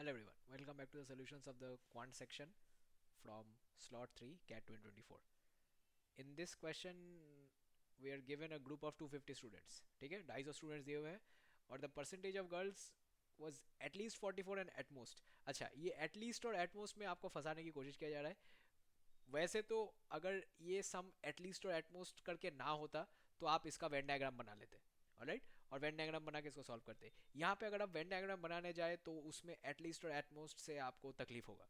Hello everyone, welcome back to the solutions of the quant section from slot 3 CAT 2024. In this question we are given a group of 250 students. ठीक है, 250 students दिए हुए हैं और the percentage of girls was at least 44 and at most. अच्छा, ये at least और at most में आपको फंसाने की कोशिश किया जा रहा है. वैसे तो अगर ये सम at least और at most करके ना होता तो आप इसका वेन डायग्राम बना लेते. ऑलराइट, और वेन डायग्राम बना के इसको सॉल्व करते. यहाँ पे अगर आप वेन डायग्राम बनाने जाए तो उसमें एटलीस्ट और एटमोस्ट से आपको तकलीफ होगा.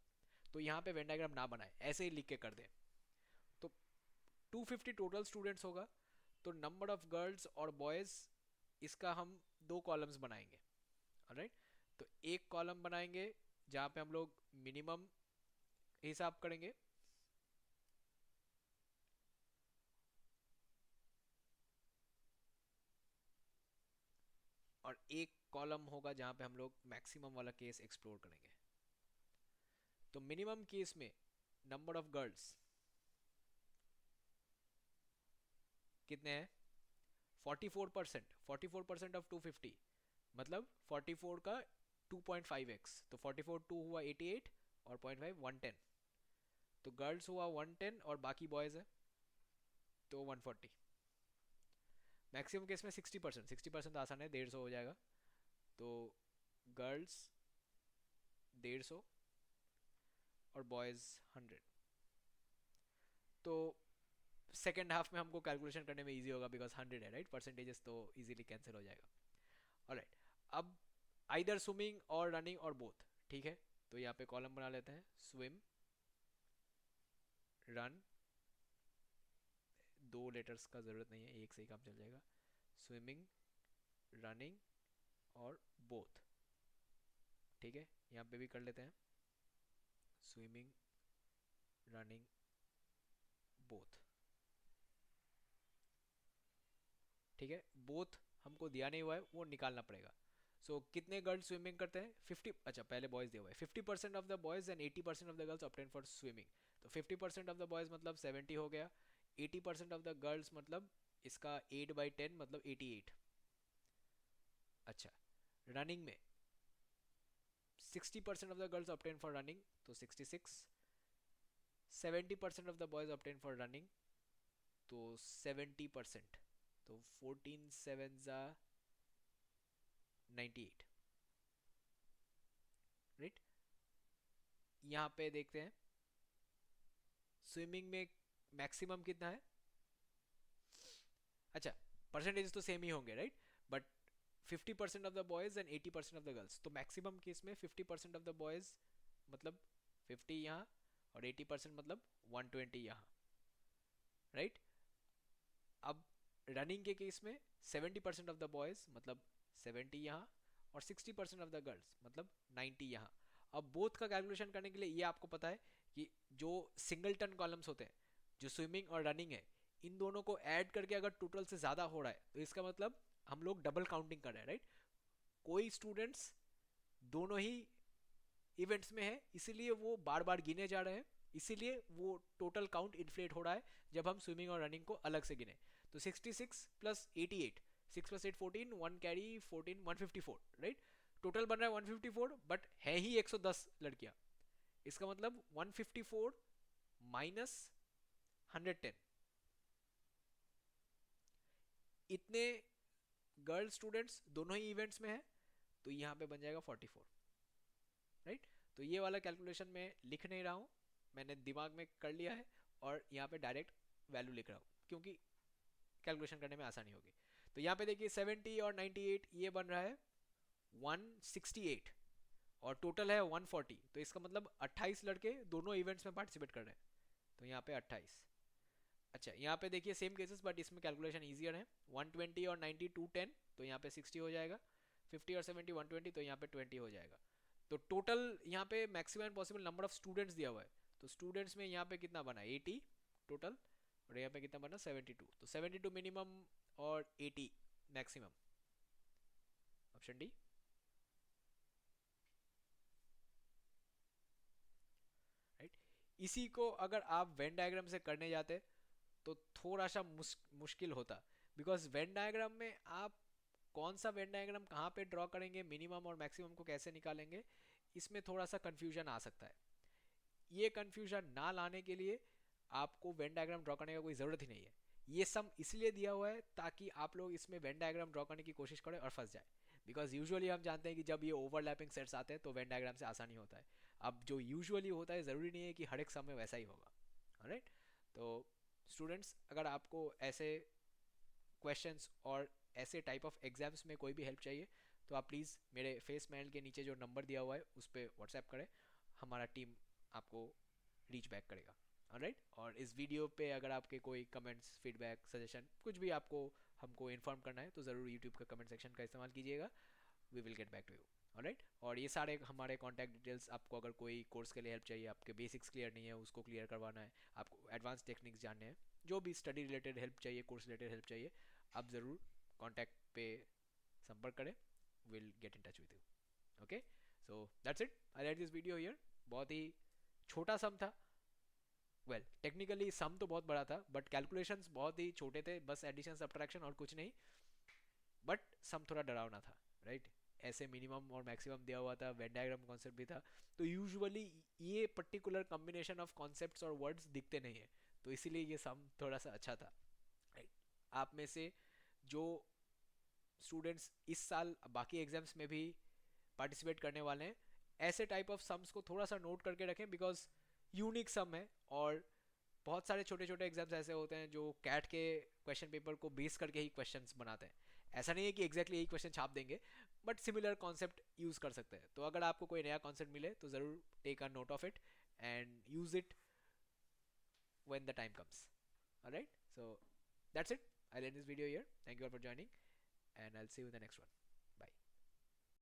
तो यहाँ पे वेन डायग्राम ना बनाए, ऐसे ही लिख के कर दें. तो 250 टोटल स्टूडेंट्स होगा. तो नंबर ऑफ गर्ल्स और बॉयज, इसका हम दो कॉलम्स बनाएंगे. ऑलराइट, तो एक कॉलम बनाएंगे जहाँ पे हम लोग मिनिमम हिसाब करेंगे, और एक कॉलम होगा जहाँ पे हम लोग मैक्सिमम वाला केस एक्सप्लोर करेंगे. तो मिनिमम केस में नंबर ऑफ गर्ल्स कितने हैं? 44%. 44% ऑफ 250 मतलब 44 का 2.5x. तो 44 2 हुआ 88 और 0.5 110. तो गर्ल्स हुआ 110 और बाकी बॉयज है तो 140. मैक्सिमम केस में 60%. 60% तो आसान है, 150 हो जाएगा. तो गर्ल्स 150 और बॉयज 100. तो सेकेंड हाफ में हमको कैलकुलेशन करने में इजी होगा बिकॉज 100 है, राइट. परसेंटेजेस तो इजीली कैंसिल हो जाएगा. ऑलराइट, अब आइदर स्विमिंग और रनिंग और बोथ. ठीक है, तो यहाँ पे कॉलम बना लेते हैं. स्विम, रन, दो लेटर्स का ज़रूरत नहीं है, एक से ही काम चल जाएगा. स्विमिंग, रनिंग और बोथ. ठीक है, यहाँ पे भी कर लेते हैं. Swimming, running, both. ठीक है, बोथ हमको दिया नहीं हुआ है, वो निकालना पड़ेगा. सो कितने गर्ल्स स्विमिंग करते हैं? 50. अच्छा, पहले बॉयज दिया हुआ है. 50% of the boys and 80% of the girls opted for swimming. तो 50% ऑफ द बॉयज मतलब 70 हो गया. 80% ऑफ द गर्ल्स मतलब इसका 8/10 मतलब 88. अच्छा, रनिंग में 60% of the girls opted for running तो 66. 70% of the boys opted for running तो 70%. तो 14 7 ज़ा 98. राइट, यहाँ पे देखते हैं स्विमिंग में मैक्सिमम कितना है. अच्छा, परसेंटेज तो सेम ही होंगे, right. But 50% of the boys and 80% of the girls. तो मैक्सिमम केस में 50% ऑफ द बॉयज मतलब 50 यहाँ और 80% मतलब 120 यहाँ, राइट. अब रनिंग के केस में 70% ऑफ द बॉयज मतलब 70 यहाँ और 60% ऑफ द गर्ल्स मतलब 90 यहाँ. अब बोथ का कैलकुलेशन करने के लिए ये आपको पता है कि जो सिंगल टन कॉलम्स होते हैं, जो स्विमिंग और रनिंग है, इन दोनों को ऐड करके अगर टोटल से ज़्यादा हो रहा है तो इसका मतलब हम लोग डबल काउंटिंग कर रहे हैं, राइट. कोई स्टूडेंट्स दोनों ही इवेंट्स में है, इसीलिए वो बार बार गिने जा रहे हैं. इसीलिए वो टोटल काउंट इन्फ्लेट हो रहा है जब हम स्विमिंग और रनिंग को अलग से गिने. तो 66 plus 88, 6 plus 8 14, 1 carry 14, 154, right. Total बन रहा है 154 बट है ही 110 लड़कियां. इसका मतलब 154 माइनस 110. इतने गर्ल स्टूडेंट्स दोनों ही इवेंट्स में है तो यहाँ पे बन जाएगा 44, राइट. तो ये वाला कैलकुलेशन मैं लिख नहीं रहा हूँ, मैंने दिमाग में कर लिया है और यहाँ पे डायरेक्ट वैल्यू लिख रहा हूँ क्योंकि कैलकुलेशन करने में आसानी होगी. तो यहाँ पे देखिए 70 और 98 ये बन रहा है 168 और टोटल है 140. तो इसका मतलब 28 लड़के दोनों इवेंट्स में पार्टिसिपेट कर रहे हैं. तो यहाँ पे 28. अच्छा, यहाँ पे देखिए सेम केसेस बट इसमें कैलकुलेशन ईजियर है. 120 और 90 210 तो यहाँ पे 60 हो जाएगा. 50 और 70 120 तो यहाँ पे 20 हो जाएगा. तो टोटल यहाँ पे maximum possible number of students दिया हुआ है. तो स्टूडेंट्स में यहाँ पे कितना बना? 80 टोटल. और यहाँ पे कितना बना? 72. तो 72 मिनिमम और 80 मैक्सिमम. Option D. राइट. इसी को अगर आप वेन डायग्राम से करने जाते तो थोड़ा सा मुश्किल होता. बिकॉज वेन डायग्राम में आप कौन सा वेन डायग्राम कहाँ पे ड्रॉ करेंगे, मिनिमम और मैक्सिमम को कैसे निकालेंगे, इसमें थोड़ा सा कन्फ्यूजन आ सकता है। ये कन्फ्यूजन ना लाने के लिए आपको वेन डायग्राम ड्रॉ करने का कोई ज़रूरत ही नहीं है। ये सम इसलिए दिया हुआ है ताकि आप लोग इसमें वेन डायग्राम ड्रॉ करने की कोशिश करें और फंस जाए। बिकॉज यूजुअली हम जानते हैं कि जब ये ओवरलैपिंग सेट्स आते हैं तो वेन डायग्राम से आसानी होता है। अब जो यूजुअली होता है ज़रूरी नहीं है कि हर एक सम में वैसा ही होगा। ऑलराइट, तो स्टूडेंट्स, अगर आपको ऐसे क्वेश्चंस और ऐसे टाइप ऑफ एग्जाम्स में कोई भी हेल्प चाहिए तो आप प्लीज़ मेरे फेस मेल के नीचे जो नंबर दिया हुआ है उस पर व्हाट्सएप करें, हमारा टीम आपको रीच बैक करेगा। ऑलराइट, और इस वीडियो पे अगर आपके कोई कमेंट्स, फीडबैक, सजेशन कुछ भी आपको हमको इन्फॉर्म करना है तो ज़रूर यूट्यूब का कमेंट सेक्शन का इस्तेमाल कीजिएगा। We will get back to you. Alright, और ये सारे हमारे कॉन्टैक्ट डिटेल्स, आपको अगर कोई कोर्स के लिए हेल्प चाहिए, आपके बेसिक्स क्लियर नहीं है उसको क्लियर करवाना है, आपको एडवांस टेक्निक्स जानने हैं, जो भी स्टडी रिलेटेड हेल्प चाहिए, कोर्स रिलेटेड हेल्प चाहिए, आप ज़रूर कॉन्टैक्ट पे संपर्क करें। Will get in touch with you. Okay, so that's it, I read this video here. बहुत ही छोटा सम था। वेल, टेक्निकली सम तो बहुत बड़ा था बट कैलकुलेशंस बहुत ही छोटे थे, बस एडिशन सब्ट्रैक्शन और कुछ नहीं। बट सम थोड़ा डरावना था, राइट? ऐसे मिनिमम और मैक्सिमम दिया हुआ था, वेन डायग्राम कॉन्सेप्ट भी था। तो यूजुअली ये पर्टिकुलर कॉम्बिनेशन ऑफ कॉन्सेप्ट्स और वर्ड्स दिखते नहीं है, तो इसीलिए ये सम थोड़ा सा अच्छा था, राइट? आप में से जो स्टूडेंट्स इस साल बाकी एग्जाम्स में भी पार्टिसिपेट करने वाले हैं, ऐसे टाइप ऑफ सम्स को थोड़ा सा नोट करके रखें, बिकॉज यूनिक सम है। और बहुत सारे छोटे छोटे एग्जाम्स ऐसे होते हैं जो कैट के क्वेश्चन पेपर को बेस करके ही क्वेश्चंस बनाते हैं। ऐसा नहीं है कि एग्जैक्टली यही क्वेश्चन छाप देंगे, बट सिमिलर कॉन्सेप्ट यूज़ कर सकते हैं। तो अगर आपको कोई नया कॉन्सेप्ट मिले तो ज़रूर take a note of it and use it when the time comes. Alright, so that's it. I'll end this video here. Thank you all for joining, and I'll see you in the next one.